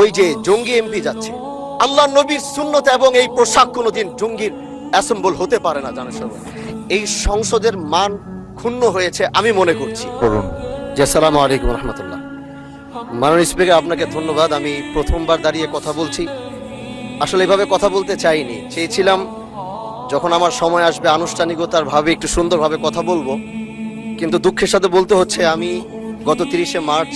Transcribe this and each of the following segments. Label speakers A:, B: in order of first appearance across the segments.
A: ওই যে জঙ্গি এমপি যাচ্ছে, আল্লাহ নবীর সুন্নত এবং এই পোশাক কোনোদিন জঙ্গির অ্যাসেম্বল হতে পারে না। জানেন সবাই এই সংসদের মান ক্ষুণ্ণ হয়েছে আমি মনে করছি।
B: করুন।
A: জি, আসসালামু আলাইকুম রহমতুল্লাহ। মাননীয় স্পিকার, আপনাকে ধন্যবাদ। আমি প্রথমবার দাঁড়িয়ে কথা বলছি, আসলে এভাবে কথা বলতে চাইনি, চেয়েছিলাম যখন আমার সময় আসবে আনুষ্ঠানিকতার ভাবে একটু সুন্দরভাবে কথা বলবো, কিন্তু দুঃখের সাথে বলতে হচ্ছে আমি গত 30শে মার্চ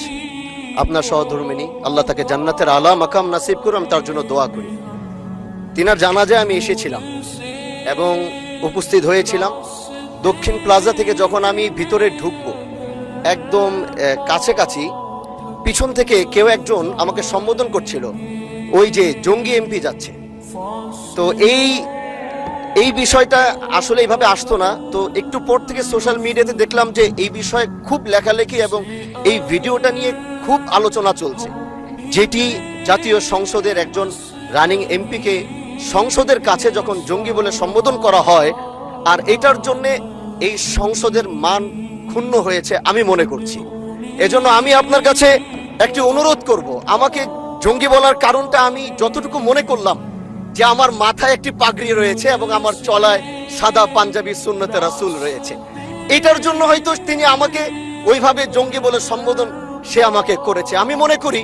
A: আপনার সহধর্মিনী, আল্লাহ তাকে জান্নাতের আলা মাকাম নাসিব করে, আমি তার জন্য দোয়া করি। তিনার জানাজায় আমি এসেছিলাম এবং উপস্থিত হয়েছিলাম। দক্ষিণ প্লাজা থেকে যখন আমি ভিতরে ঢুকবো, একদম কাছাকাছি পিছন থেকে কেউ একজন আমাকে সম্বোধন করছিল, ওই যে জঙ্গি এমপি যাচ্ছে। তো এই বিষয়টা আসলে এইভাবে আসতো না। তো একটু পর থেকে সোশ্যাল মিডিয়াতে দেখলাম যে এই বিষয়ে খুব লেখালেখি এবং এই ভিডিওটা নিয়ে খুব আলোচনা চলছে, যেটি জাতীয় সংসদের একজন রানিং এমপিকে সংসদের কাছে যখন জঙ্গি বলে সম্বোধন করা হয়, আর এটার জন্যে এই সংসদের মান ক্ষুণ্ণ হয়েছে আমি মনে করছি। এজন্য আমি আপনার কাছে একটি অনুরোধ করব, আমাকে জঙ্গি বলার কারণটা আমি যতটুকু মনে করলাম যে আমার মাথায় একটি পাগড়ি রয়েছে এবং আমার চলায় সাদা পাঞ্জাবি সুন্নতে রাসূল রয়েছে, এটার জন্য হয়তো তিনি আমাকে ওইভাবে জঙ্গি বলে সম্বোধন সে আমাকে করেছে। আমি মনে করি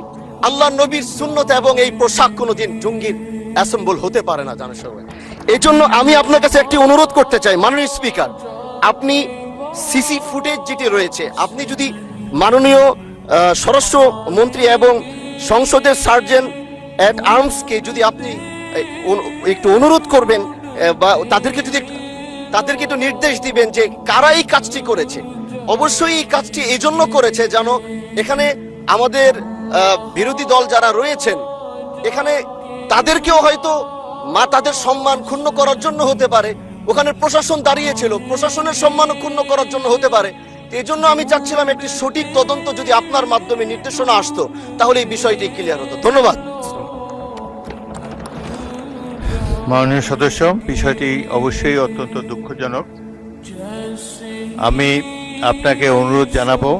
A: আল্লাহ নবীর সুন্নত এবং এই পোশাক কোনোদিন জঙ্গির অ্যাসেম্বল হতে পারে না। জানেন সবাই, এই জন্য আমি আপনার কাছে একটি অনুরোধ করতে চাই, মাননীয় স্পিকার, আপনি সিসি ফুটেজ যেটি রয়েছে, আপনি যদি মাননীয় স্বরাষ্ট্র মন্ত্রী এবং সংসদের সার্জেন্ট অ্যাট আর্মসকে যদি আপনি একটু অনুরোধ করবেন বা তাদেরকে একটু নির্দেশ দিবেন যে কারা এই কাজটি করেছে। অবশ্যই এই কাজটি এই জন্য করেছে যেন এখানে আমাদের বিরোধী দল যারা রয়েছেন এখানে তাদেরকেও হয়তো তাদের সম্মান ক্ষুণ্ণ করার জন্য হতে পারে, ওখানে প্রশাসন দাঁড়িয়েছিল, প্রশাসনের সম্মান ক্ষুণ্ণ করার জন্য হতে পারে। এই জন্য আমি চাচ্ছিলাম একটি সঠিক তদন্ত যদি আপনার মাধ্যমে নির্দেশনা আসতো তাহলে এই বিষয়টি ক্লিয়ার হতো। ধন্যবাদ।
B: মাননীয় সদস্য, বিষয়টি অবশ্যই অত্যন্ত দুঃখজনক। আমি আপনাকে অনুরোধ জানাবো